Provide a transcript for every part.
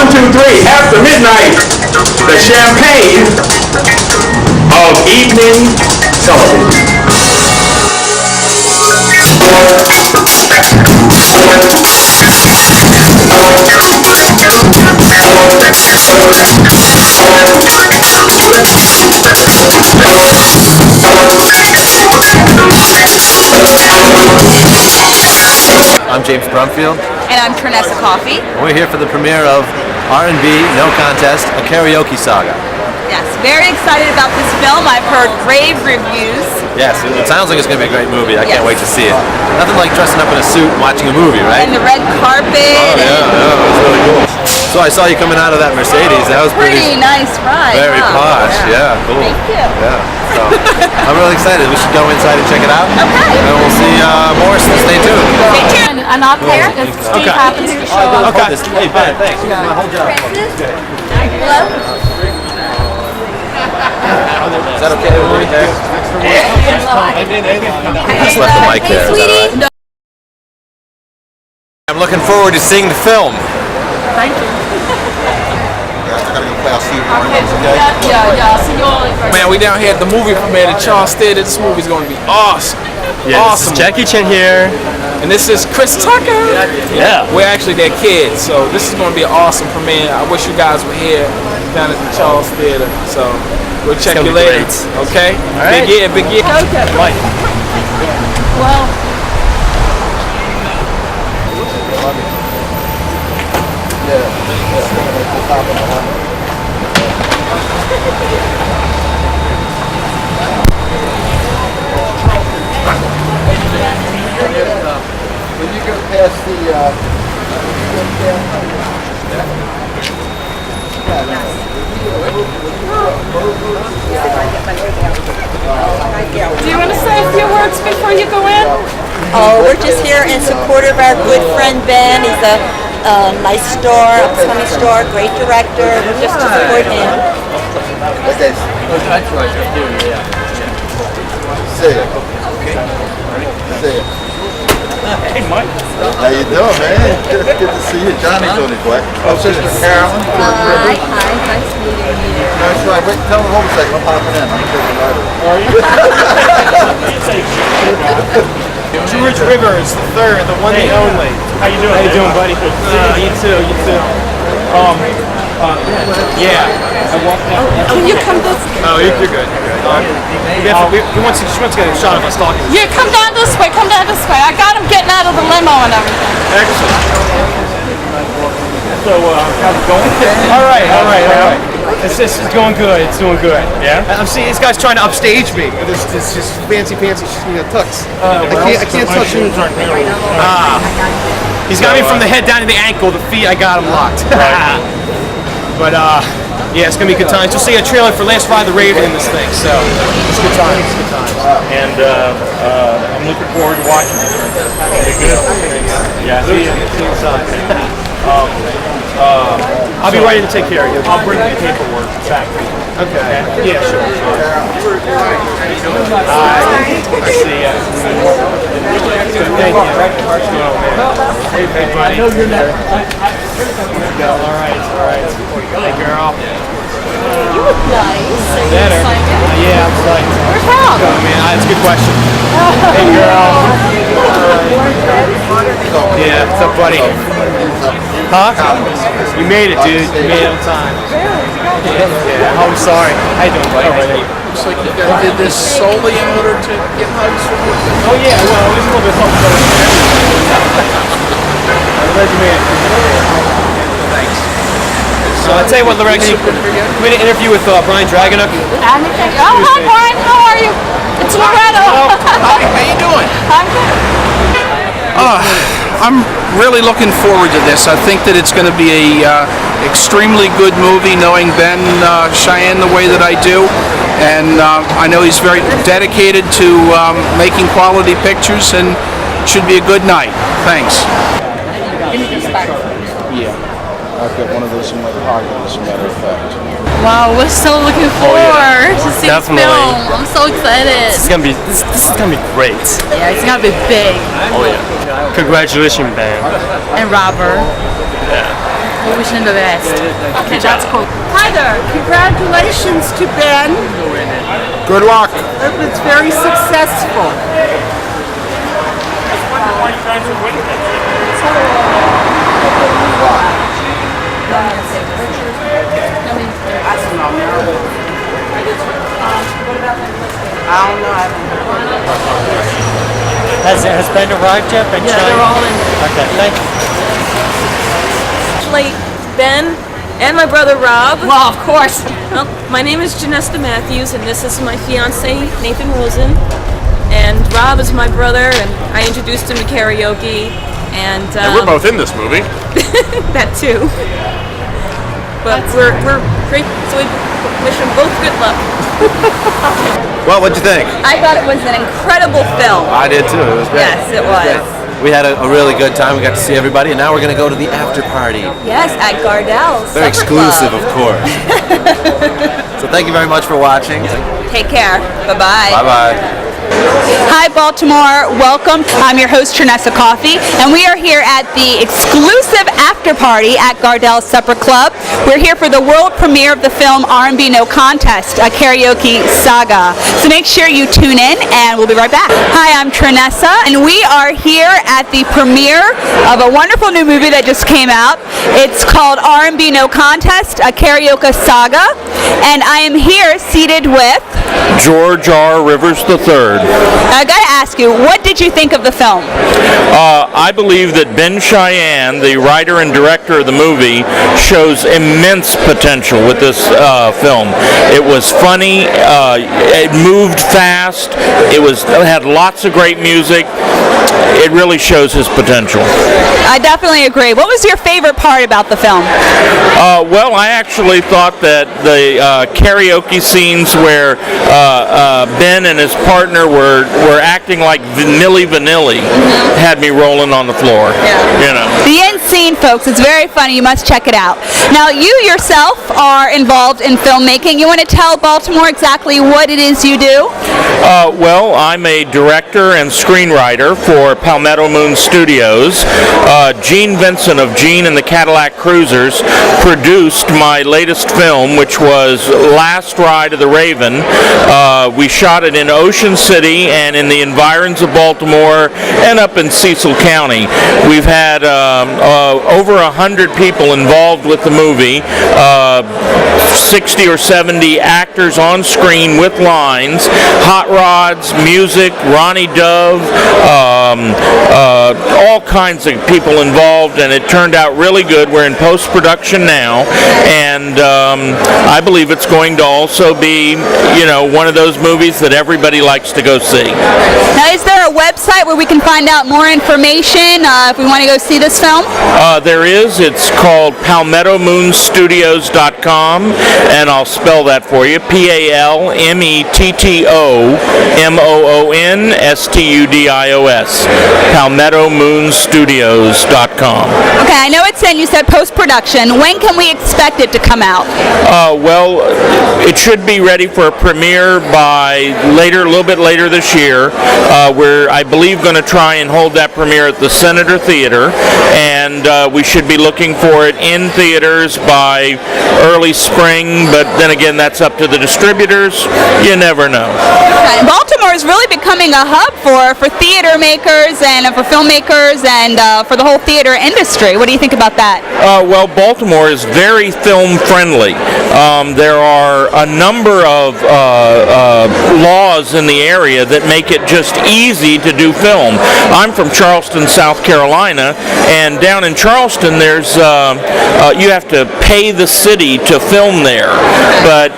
One, two, three. After midnight, the champagne of evening television. I'm James Brumfield. And I'm Trinessa Coffey. We're here for the premiere of R&B, No Contest, a karaoke saga. Yes, very excited about this film. I've heard rave reviews. Yes, it sounds like it's going to be a great movie. I can't wait to see it. Nothing like dressing up in a suit and watching a movie, right? And the red carpet. Oh, yeah, it's really cool. So I saw you coming out of that Mercedes. That was pretty nice ride. Very posh. Yeah, cool. Thank you. Yeah. So I'm really excited. We should go inside and check it out. Okay. And we'll see more. So stay tuned. Stay tuned. And I'll pay her because Steve happens to show up. Okay. Hey, Ben, thanks. My whole job. Hello. Is that okay with me there? Just left the mic there. Is that all right? I'm looking forward to seeing the film. Thank you. Man, we down here at the movie premiere at Charles Theater. This movie's going to be awesome. Yeah, awesome. This is Jackie Chan here. And this is Chris Tucker. Yeah. We're actually their kids, so this is going to be an awesome premiere. I wish you guys were here down at the Charles Theater. So we'll check you later. Great. Okay? All right. Big year, big year. Okay. Mike. Well. When you go past the Do you want to say a few words before you go in? Oh, we're just here in support of our good friend Ben. He's a nice star, upcoming star, great director. We're just to support him. Okay. See ya. See ya. Hey, Mike. How you doing, man? Good to see you. Johnny's on his way. Oh, Sister Carolyn. Hi, nice meeting you. Nice ride. Wait, hold on a second. I'm popping in. I'm taking a rider. George Rivers, the third, the one and only. How you doing, buddy? You too. Yeah. I walked out. Can you come this? Oh, you're good. He wants to get a shot of us talking. Yeah, come down this way. Come down this way. I got him getting out of the limo and everything. Excellent. So, how's it going? All right. It's going good. It's doing good. Yeah. I'm seeing these guys trying to upstage me with this just fancy tux. I can't touch him. He's got me from the head down to the ankle. The feet, I got him locked. But yeah, it's gonna be good times. You'll see a trailer for Last Ride the Raven in this thing, so it's good times. And I'm looking forward to watching it. Yeah, see you inside. I'll be ready to take care of you. I'll bring the paperwork back. Okay. Yeah, sure. I see ya. Thank you. Hey, buddy. I know you're not. All right. Hey, girl. You look nice. Are you Better. excited? Yeah, I'm psyched. Where's Hal? Oh, man, that's a good question. Hey, girl. Yeah, what's up, buddy? Huh? You made it, dude. You made it on time. Yeah. Oh, I'm sorry. How you doing, buddy? Looks like you guys did this solely in order to get hugs from your Oh, yeah. Well, it was a little bit something. I'm glad you made it. Thanks. So I'll tell you what, Lorraine, we had an interview with Brian Dragonuk. Oh, hi, Brian. How are you? It's Loretta. How you doing? I'm good. I'm really looking forward to this. I think that it's going to be a extremely good movie, knowing Ben Cheyenne the way that I do, and I know he's very dedicated to making quality pictures, and should be a good night. Thanks. Yeah, I've got one of those in my pocket, as a matter of fact. Wow, we're so looking forward to see this Definitely. film. I'm so excited. This is gonna be great. Yeah, it's gonna be big. Oh yeah. Congratulations, Ben. And Robert. Yeah. We wish him the best. Okay, that's cool. Hi there. Congratulations to Ben. Good luck. It was very successful. I don't know. Has Ben arrived yet? Ben Yeah, they're all in. Okay, thank you. Actually, Ben and my brother Rob. Well, of course. Well, my name is Janesta Matthews, and this is my fiance Nathan Rosen. And Rob is my brother, and I introduced him to karaoke. And we're both in this movie. that too. But we're great, so we wish them both good luck. Well, what'd you think? I thought it was an incredible film. I did too. It was great. Yes, it was. We had a really good time. We got to see everybody, and now we're going to go to the after party. Yes, at Gardell's. Very Supper exclusive, Club. of course. So thank you very much for watching. Take care. Bye-bye. Bye-bye. Hi, Baltimore. Welcome. I'm your host, Trinessa Coffee, and we are here at the exclusive after party at Gardell's Supper Club. We're here for the world premiere of the film R&B No Contest, a karaoke saga. So make sure you tune in, and we'll be right back. Hi, I'm Trinessa, and we are here at the premiere of a wonderful new movie that just came out. It's called R&B No Contest, a karaoke saga, and I am here seated with George R. Rivers III. I gotta ask you, what did you think of the film? I believe that Ben Cheyenne, the writer and director of the movie, shows immense potential with this film. It was funny, it moved fast, it had lots of great music. It really shows his potential. I definitely agree. What was your favorite part about the film? Well, I actually thought that the karaoke scenes where Ben and his partner were acting like Milli Vanilli had me rolling on the floor. Yeah. You know. The end scene, folks, it's very funny. You must check it out. Now, you yourself are involved in filmmaking. You want to tell Baltimore exactly what it is you do? Well, I'm a director and screenwriter for Palmetto Moon Studios. Gene Vincent of Gene and the Cadillac Cruisers produced my latest film, which was Last Ride of the Raven. We shot it in Ocean City and in the environs of Baltimore and up in Cecil County. We've had over 100 people involved with the movie, 60 or 70 actors on screen with lines, hot rods, music, Ronnie Dove, all kinds of people involved, and it turned out really good. We're in post-production now, and I believe it's going to also be, one of those movies that everybody likes to go see. Now, is there a website where we can find out more information if we want to go see this film? There is. It's called PalmettoMoonStudios.com, and I'll spell that for you. PalmettoMoonStudios. PalmettoMoonStudios.com. Okay, I know it's saying you said post-production. When can we expect it to come out? Well, it should be ready for a premiere by a little bit later this year. We're, I believe, going to try and hold that premiere at the Senator Theater, and we should be looking for it in theaters by early spring, but then again, that's up to the distributors. You never know. Okay. Baltimore is really becoming a hub for theater makers and for filmmakers and for the whole theater industry. What do you think about that? Well, Baltimore is very film friendly. There are a number of laws in the area that make it just easy to do film. I'm from Charleston, South Carolina, and down in Charleston there's you have to pay the city to film there, but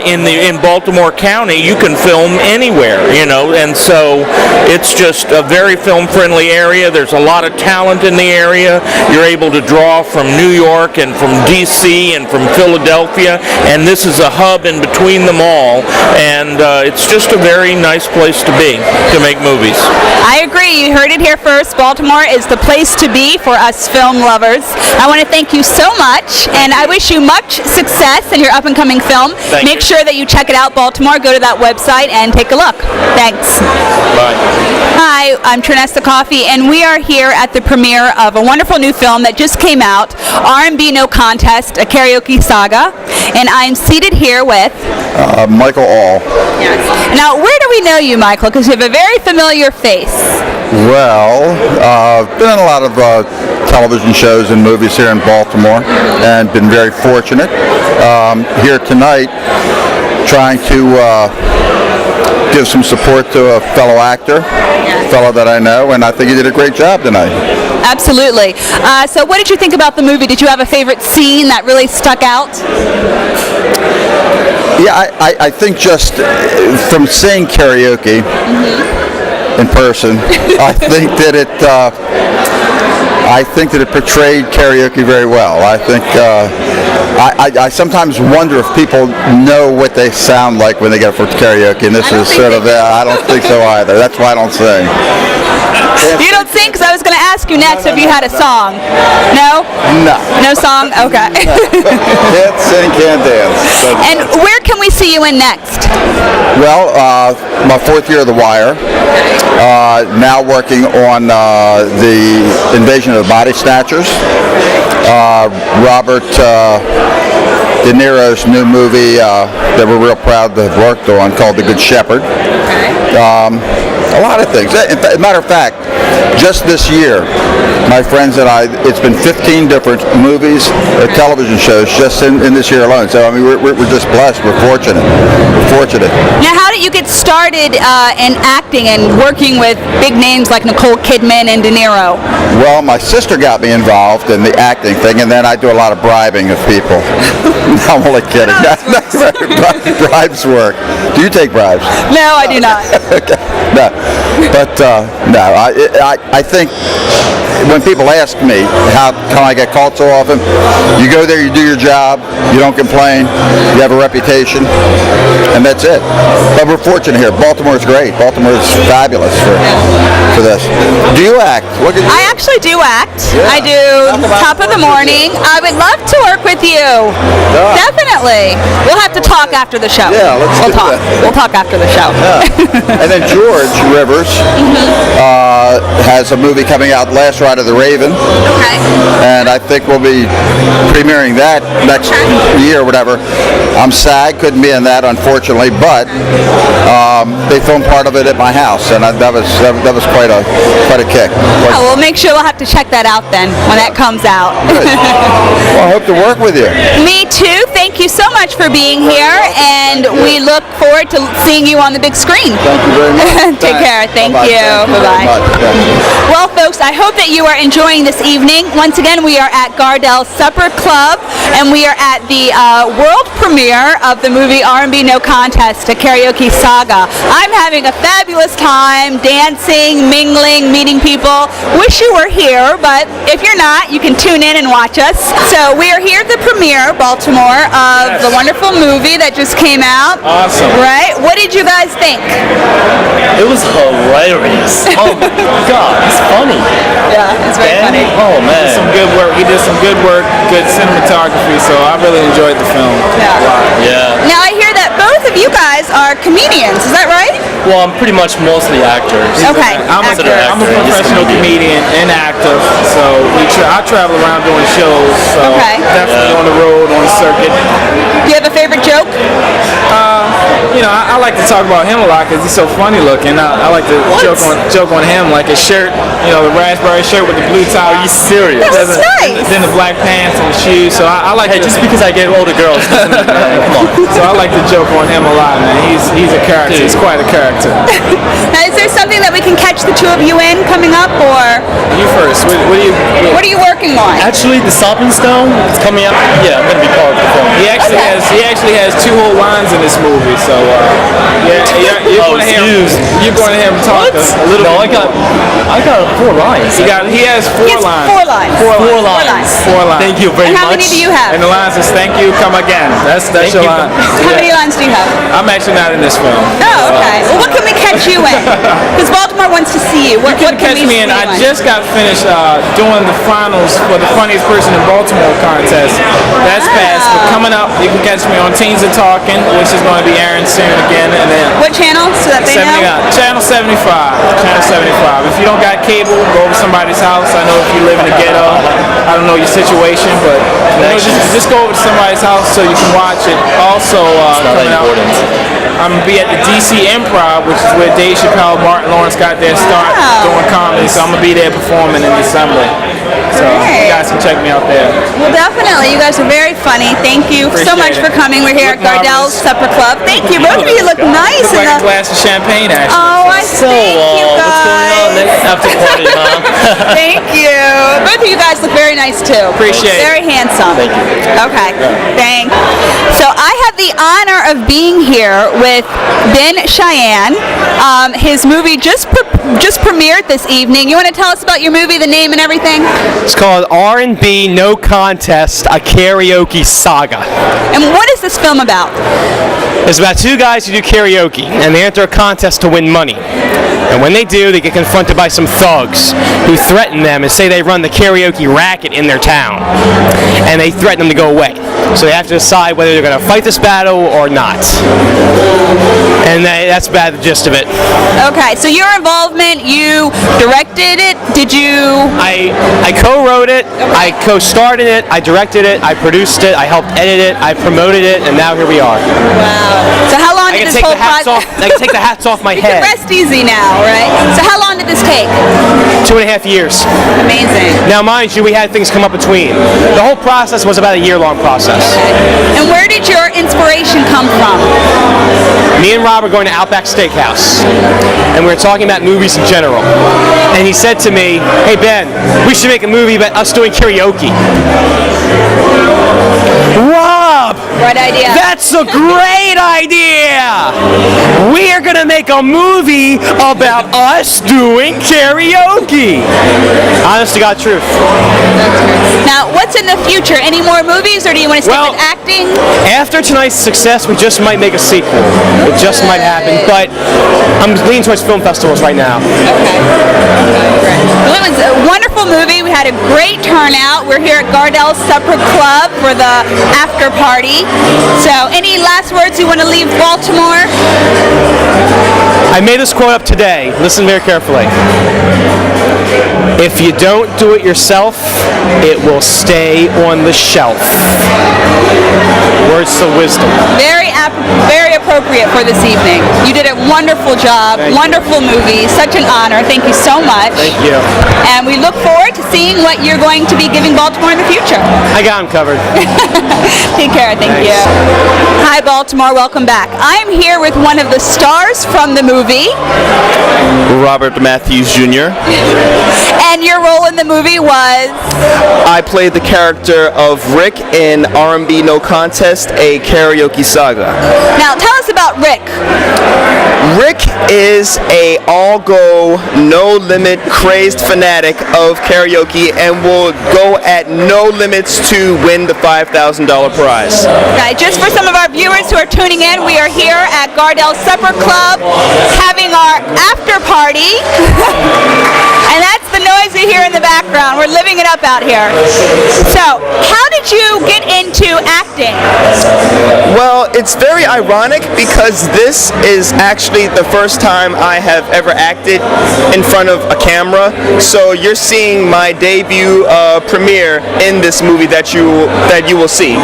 in Baltimore County you can film anywhere, and so it's just a very film friendly area. There's a lot of talent in the area. You're able to draw from New York and from DC and from Philadelphia, and this is a hub in between them all, and it's just a very nice place to be to make movies. I agree. You heard it here first. Baltimore is the place to be for us film lovers. I want to thank you so much, and I wish you much success in your up-and-coming film. Make sure that you check it out, Baltimore. Go to that website and take a look. Thanks. Bye. Hi, I'm Trinessa Coffey, and we are here at the premiere of a wonderful new film that just came out, R&B No Contest, a karaoke saga, and I'm seated here with... Michael All. Yes. Now, where do we know you, Michael? Because you have a very familiar face. Well, been in a lot of television shows and movies here in Baltimore, and been very fortunate. Here tonight, trying to give some support to a fellow actor, a fellow that I know, and I think he did a great job tonight. Absolutely. So what did you think about the movie? Did you have a favorite scene that really stuck out? Yeah, I think just from seeing karaoke in person, I think that it portrayed karaoke very well. I think I sometimes wonder if people know what they sound like when they get for karaoke, and this is sort of I don't think so either. That's why I don't sing. You don't sing? Because I was going to ask you next if you had a song. No? No. No song? Okay. Can't sing, can't dance. And where can we see you in next? Well, my fourth year of The Wire. Now working on the Invasion of the Body Snatchers. Robert De Niro's new movie that we're real proud to have worked on called The Good Shepherd. A lot of things. As a matter of fact, just this year, my friends and I, it's been 15 different movies or television shows just in this year alone. So, I mean, we're just blessed. We're fortunate. We're fortunate. Now, how did you get started in acting and working with big names like Nicole Kidman and De Niro? Well, my sister got me involved in the acting thing, and then I do a lot of bribing of people. No, I'm only kidding. Bribes work. Do you take bribes? No, I do not. Okay. No, but no. I think when people ask me how come I get called so often, you go there, you do your job, you don't complain, you have a reputation, and that's it. But we're fortunate here. Baltimore is great. Baltimore is fabulous for this. Do you act? What did you I actually do act. Yeah. I do Top of the Morning. I would love to work with you. Yeah. Definitely. We'll have to talk after the show. Yeah, we'll talk. We'll talk after the show. Yeah. And then George Rivers has a movie coming out, Last Ride of the Raven. Okay. And I think we'll be premiering that next year or whatever. I'm SAG, couldn't be in that unfortunately, but they filmed part of it at my house, and that was quite a kick. We'll make sure we'll have to check that out then when that comes out. Well, I hope to work with you. Me too. Thank you so much for being here, and we look forward to seeing you on the big screen. Thank you very much. Take care. Thank you. Bye-bye. Well, folks, I hope that you are enjoying this evening. Once again, we are at Gardell's Supper Club, and we are at the world premiere of the movie R&B No Contest, a karaoke saga. I'm having a fabulous time dancing, mingling, meeting people. Wish you were here, but if you're not, you can tune in and watch us. So we are here at the premiere, Baltimore, of the wonderful movie that just came out. Awesome. Right? What did you guys think? It was hilarious. Oh my God, it's funny. Yeah, it's very funny. Oh man, Some good work. He did some good work, good cinematography. So I really enjoyed the film. Yeah. Now I hear that both of you guys are comedians. Is that right? Well, I'm pretty much mostly actors. Okay. I'm a professional comedian and actor. So I travel around doing shows. So definitely on the road, on the circuit. Do you have a favorite joke? I like to talk about him a lot because he's so funny looking. I like to joke on him, like his shirt, the raspberry shirt with the blue tie. Are you serious? That's nice. Then the black pants and the shoes. So I like. Hey, just because I get older girls doesn't mean, come on. So I like to joke on him a lot, man. He's a character. He's quite a character. Now, is there something that we can catch the two of you in coming up, or? You first. What are you working on? Actually, the Stomping Stone, it's coming up. Yeah, I'm gonna be part of the film. He actually has 2 whole lines in this movie. So You're going to hear him talk a little. No, I got 4 lines. He has 4 lines. 4 lines. 4 lines. 4 lines. Thank you very And much. how many do you have? And the lines is "Thank you, come again." That's your line. How many lines do you have? I'm actually not in this film. Oh, okay. Well, what can we catch you in? Because Baltimore wants to see you. What You can can catch we me see in. you I in? just got finished doing the finals for the funniest person in Baltimore contest. That's passed. But coming up, you can catch me on Teens Are Talking, which is going to be airing soon again. And then What channel so that they know? Channel 75. Channel 75. If you don't got cable, go over somebody's house. I know if you live in the ghetto, I don't know your situation, but just go over to somebody's house so you can watch it. Also, coming out, I'm going to be at the DC Improv, which is where Dave Chappelle, Martin Lawrence got their start doing comedy. So I'm going to be there performing in December. So you guys can check me out there. Well, definitely. You guys are very funny. Thank you so much for coming. We're here at Gardell's Supper Club. Thank you. Both of you look nice. Look like a glass of champagne, actually. Oh, I thank you guys. What's going on next after party, huh? Thank you. Both of you guys look very nice too. Appreciate it. Very handsome. Thank you. Okay. Thanks. So I have the honor of being here with Ben Cheyenne. His movie just premiered this evening. You want to tell us about your movie, the name and everything? It's called R&B No Contest, a karaoke saga. And what is this film about? It's about 2 guys who do karaoke, and they enter a contest to win money. And when they do, they get confronted by some thugs who threaten them and say they run the karaoke racket in their town. And they threaten them to go away. So they have to decide whether they're going to fight this battle or not. And that's about the gist of it. Okay, so your involvement, you directed it, did you? I co-wrote it, I co-starred it, I directed it, I produced it, I helped edit it, I promoted it, and now here we are. Wow. So how long did this whole process? I can take the hats off my You head. can rest easy now, right? So how long did this take? 2.5 years. Amazing. Now, mind you, we had things come up between. The whole process was about a year-long process. And where did your inspiration come from? Me and Rob were going to Outback Steakhouse, and we were talking about movies in general. And he said to me, "Hey Ben, we should make a movie about us doing karaoke." Rob! Right idea. That's a great idea! We are gonna make a movie about us doing karaoke! Honest to God truth. Now, what's in the future? Any more movies, or do you want to stick with acting? After tonight's success, we just might make a sequel. It just might happen, but I'm leaning towards film festivals right now. Okay. Well, it was a wonderful movie. We had a great turnout. We're here at Gardell's Supper Club for the after party. So, any last words you want to leave Baltimore? I made this quote up today. Listen very carefully. If you don't do it yourself, it will stay on the shelf. Words of wisdom. Very appropriate for this evening. You did a wonderful job. Wonderful movie. Such an honor. Thank you so much. Thank you. And we look forward to seeing what you're going to be giving Baltimore in the future. I got him covered. Take care. Thank you. Hi, Baltimore. Welcome back. I'm here with one of the stars from the movie. Robert Matthews Jr. And your role in the movie was? I played the character of Rick in R&B No Contest, a karaoke saga. Now, tell us about Rick. Rick is a all-go, no-limit, crazed fanatic of karaoke and will go at no limits to win the $5,000 prize. Okay, just for some of our viewers who are tuning in, we are here at Gardell's Supper Club having our after party. And that's the noise we hear in the background. We're living it up out here. So, how did you get into acting? Well, it's very ironic because this is actually the first time I have ever acted in front of a camera. So you're seeing my debut premiere in this movie that you will see.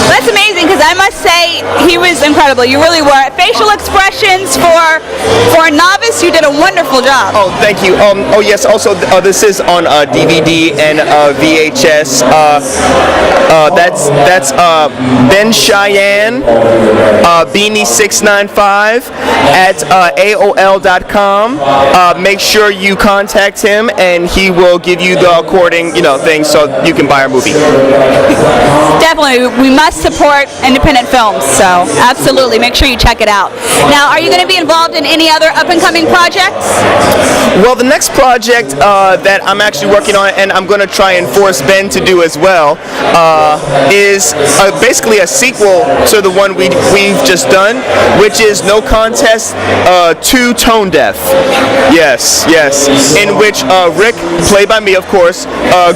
That's amazing because I must say he was incredible. You really were. Facial expressions for a novice, you did a wonderful job. Oh, thank you. Oh yes. Also, this is on DVD and VHS. That's Ben Cheyenne, Beanie695 at AOL.com. Make sure you contact him, and he will give you the according thing so you can buy our movie. Definitely. Definitely, we must support independent films. So absolutely, make sure you check it out. Now, are you going to be involved in any other up-and-coming projects? Well, the next project that I'm actually working on, and I'm going to try and force Ben to do as well, is basically a sequel to the one we've just done, which is No Contest to Tone Deaf. Yes, in which Rick, played by me of course,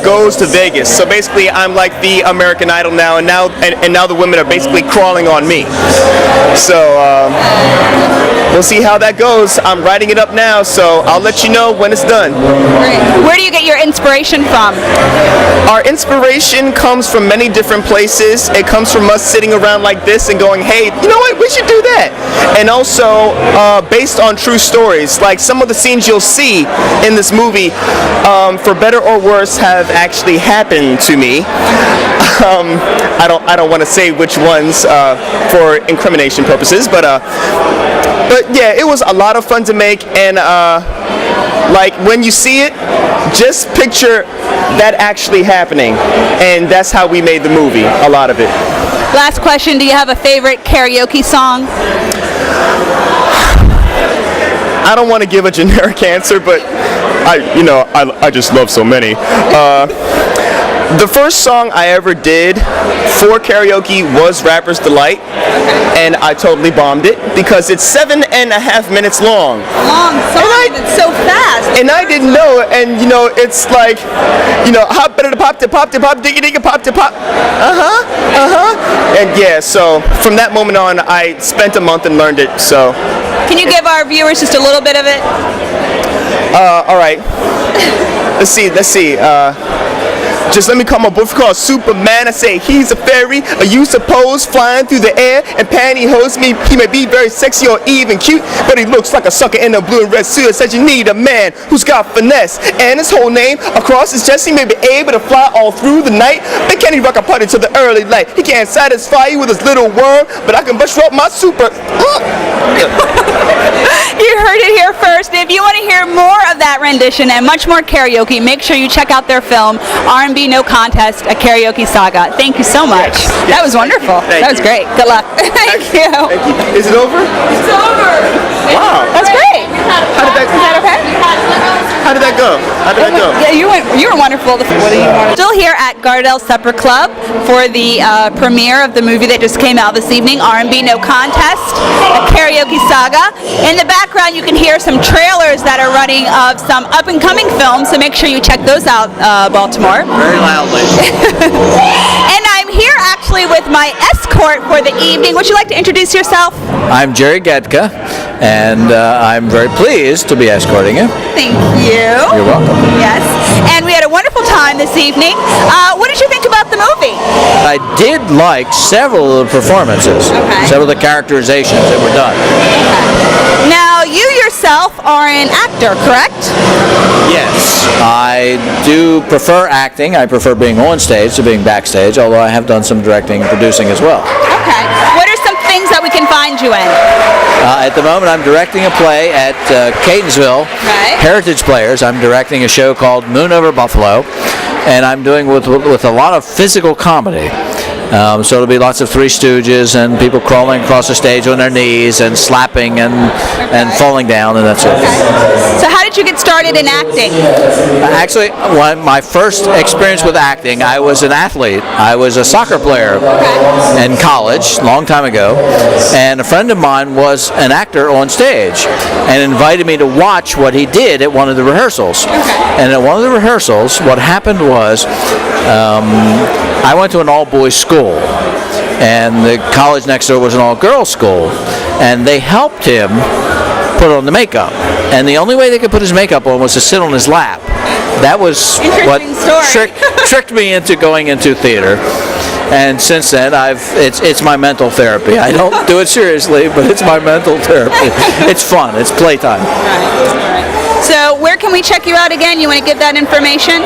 goes to Vegas. So basically I'm like the American Idol now, and now the women are basically crawling on me. So we'll see how that goes. I'm writing it up now, so I'll let you know when it's done. Where do you get your inspiration from? Our inspiration comes from many different places. It comes from us sitting around like this and going, hey, you know what, we should do that. And also based on true stories. Like some of the scenes you'll see in this movie, for better or worse, have actually happened to me. I don't want to say which ones for incrimination purposes, but yeah, it was a lot of fun to make, and like when you see it, just picture that actually happening, and that's how we made the movie, a lot of it. Last question, do you have a favorite karaoke song? I don't want to give a generic answer, but I just love so many. The first song I ever did for karaoke was Rapper's Delight, and I totally bombed it because it's 7.5 minutes long. Long song, it's so fast. And I didn't know, and it's like, hop better to pop to pop to pop diggy diggy pop to pop. And yeah, so from that moment on, I spent a month and learned it. So. Can you give our viewers just a little bit of it? All right. Let's see. Just let me call my boyfriend called Superman. I say he's a fairy. Are you suppose flying through the air and pantyhose me? He may be very sexy or even cute, but he looks like a sucker in a blue and red suit. Said you need a man who's got finesse, and his whole name across his chest. He may be able to fly all through the night, but can he rock a party to the early light? He can't satisfy you with his little worm, but I can brush up my super. You heard it here first. If you want to hear more of that rendition and much more karaoke, make sure you check out their film, R&B No Contest, a karaoke saga. Thank you so much. Yes. That was wonderful. That was great. Good luck. Thank you. Thank you. Is it over? It's over. Wow. That's great. How did that go? Is that okay? How did that go? Yeah, you were wonderful. What do you want? Still here at Gardell Supper Club for the premiere of the movie that just came out this evening, R&B No Contest, a karaoke saga. In the background, you can hear some trailers that are running of some up-and-coming films, so make sure you check those out, Baltimore. Very loudly. And I'm here actually with my escort for the evening. Would you like to introduce yourself? I'm Jerry Gedka, and I'm very pleased to be escorting you. Thank you. You're welcome. Yes. And we had a wonderful time this evening. What did you think about the movie? I did like several of the performances, several of the characterizations that were done. Now, you yourself are an actor, correct? Yes. I do prefer acting. I prefer being on stage to being backstage, although I have done some directing and producing as well. Okay. What are some things that we can find you in? At the moment, I'm directing a play at Catonsville Heritage Players. I'm directing a show called Moon Over Buffalo, and I'm doing with a lot of physical comedy. So it'll be lots of Three Stooges and people crawling across the stage on their knees and slapping and falling down and that sort of thing. So how did you get started in acting? Actually, my first experience with acting, I was an athlete. I was a soccer player in college, a long time ago, and a friend of mine was an actor on stage and invited me to watch what he did at one of the rehearsals. And at one of the rehearsals, what happened was I went to an all-boys school, and the college next door was an all-girls school, and they helped him put on the makeup, and the only way they could put his makeup on was to sit on his lap. That was what tricked me into going into theater, and since then it's my mental therapy. I don't do it seriously, but it's my mental therapy. It's fun. It's playtime. So where can we check you out again? You want to give that information?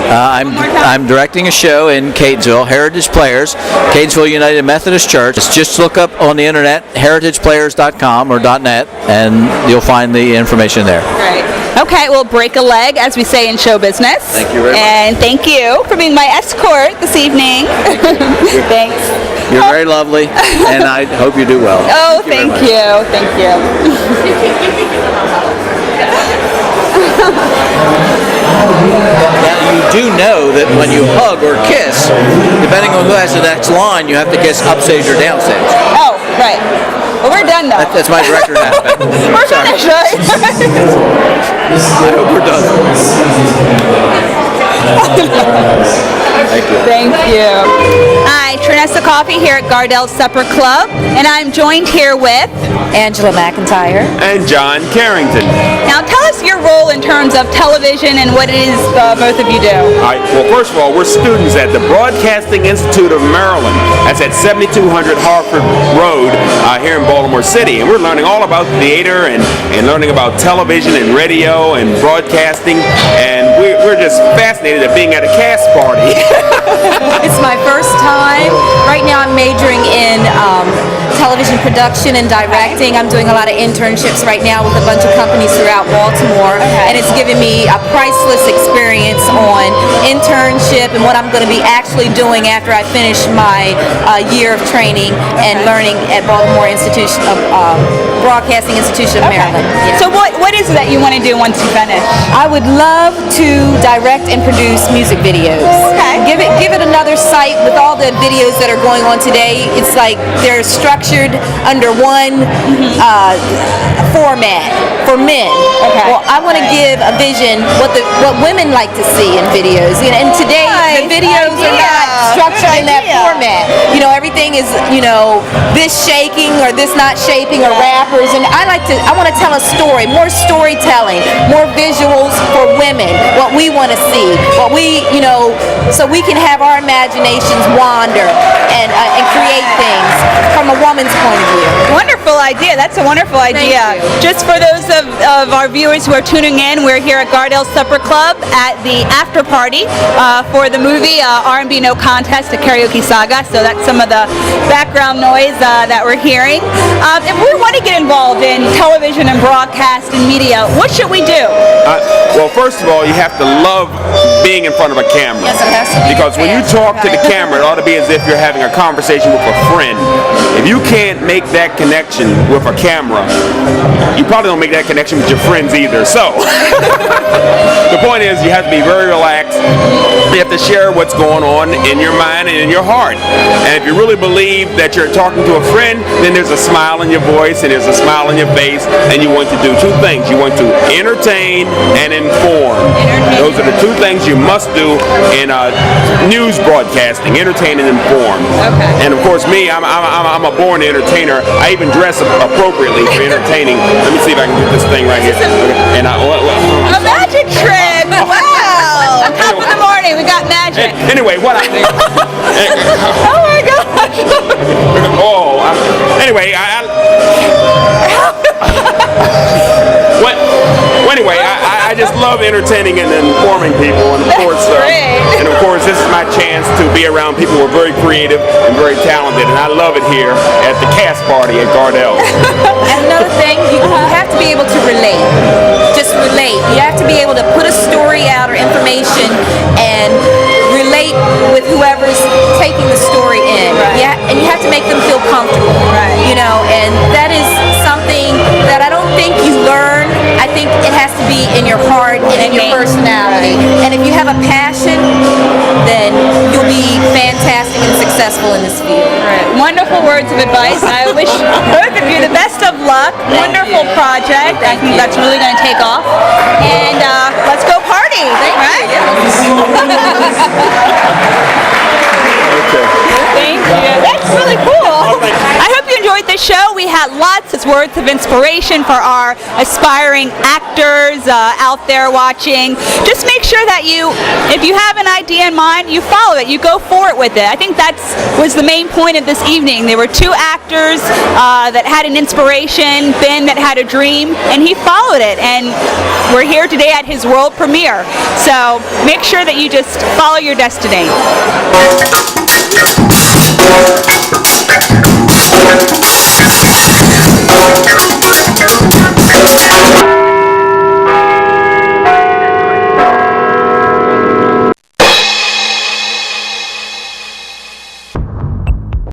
I'm directing a show in Catonsville, Heritage Players, Catonsville United Methodist Church. Just look up on the internet, heritageplayers.com or .net, and you'll find the information there. Right. Okay, we'll break a leg, as we say in show business. Thank you very much. And thank you for being my escort this evening. Thanks. You're very lovely, and I hope you do well. Oh, thank you. Thank you. Now, you do know that when you hug or kiss, depending on who has the next line, you have to kiss upstage or downstage. Oh, right. Well, we're done though. That's my director now. We're finished, right? I hope we're done. Thank you. Thank you. Hi, Trinessa Coffee here at Gardell's Supper Club, and I'm joined here with Angela McIntyre and John Carrington. Now, tell us your role in terms of television and what it is both of you do. All right. Well, first of all, we're students at the Broadcasting Institute of Maryland. That's at 7200 Harford Road here in Baltimore City. And we're learning all about theater and learning about television and radio and broadcasting. And we're just fascinated at being at a cast party. It's my first time. Right now I'm majoring in television production and directing. I'm doing a lot of internships right now with a bunch of companies throughout Baltimore, and it's given me a priceless experience on internship and what I'm going to be actually doing after I finish my year of training and learning at Baltimore Institution of Broadcasting Institution of Maryland. Yeah. So what is it that you want to do once you finish? I would love to direct and produce music videos. Okay. Give it another sight with all the videos that are going on today. It's like they're structured under one format for men. Okay. Well, I want to give a vision what women like to see in videos. And today the videos are not structured in that format. You know, everything is, this shaking or this not shaping or rappers. And I want to tell a story, more storytelling, more visuals for women, what we want to see, what we, so we can have our imaginations wander and create things from a woman's point of view. Wonderful idea. That's a wonderful idea. Just for those of our viewers who are tuning in, we're here at Gardell's Supper Club at the after party for the movie R&B No Contest, a karaoke saga. So that's some of the background noise that we're hearing. If we want to get involved in television and broadcast and media, what should we do? Well, first of all, you have to love being in front of a camera. Yes, it has to be. Because when you talk to the camera, it ought to be as if you're having a conversation with a friend. If you can't make that connection with a camera, you probably don't make that connection with your friends either. So, the point is you have to be very relaxed. You have to share what's going on in your mind and in your heart. And if you really believe that you're talking to a friend, then there's a smile in your voice and there's a smile in your face, and you want to do two things. You want to entertain and inform. Those are the two things you must do in news broadcasting: entertain and inform. Okay. And of course, me, I'm a born entertainer. I even dress appropriately for entertaining. Let me see if I can get this thing right here. And a magic trick! Wow! Top of the morning, we got magic. Anyway, what I think. Oh my gosh! Anyway, I just love entertaining and informing people, and of course, this is my chance to be around people who are very creative and very talented, and I love it here at the cast party at Gardell. And another thing, you have to be able to relate. Just relate. You have to be able to put a story out or information and relate with whoever's taking the story in. Right. Yeah, and you have to make them feel comfortable. Right. And that is something that I don't think you learn. I think it has to be in your heart and in your personality. And if you have a passion, then you'll be fantastic and successful in this field. Right. Wonderful words of advice. I wish both of you the best of luck. Wonderful project. I think that's really going to take off. And let's go party. Right? Okay. Thank you. That's really cool. I hope you enjoyed the show. We had lots of words of inspiration for our aspiring actors out there watching. Just make sure that if you have an idea in mind, you follow it. You go for it with it. I think that was the main point of this evening. There were two actors that had an inspiration, Ben that had a dream, and he followed it. And we're here today at his world premiere. So make sure that you just follow your destiny.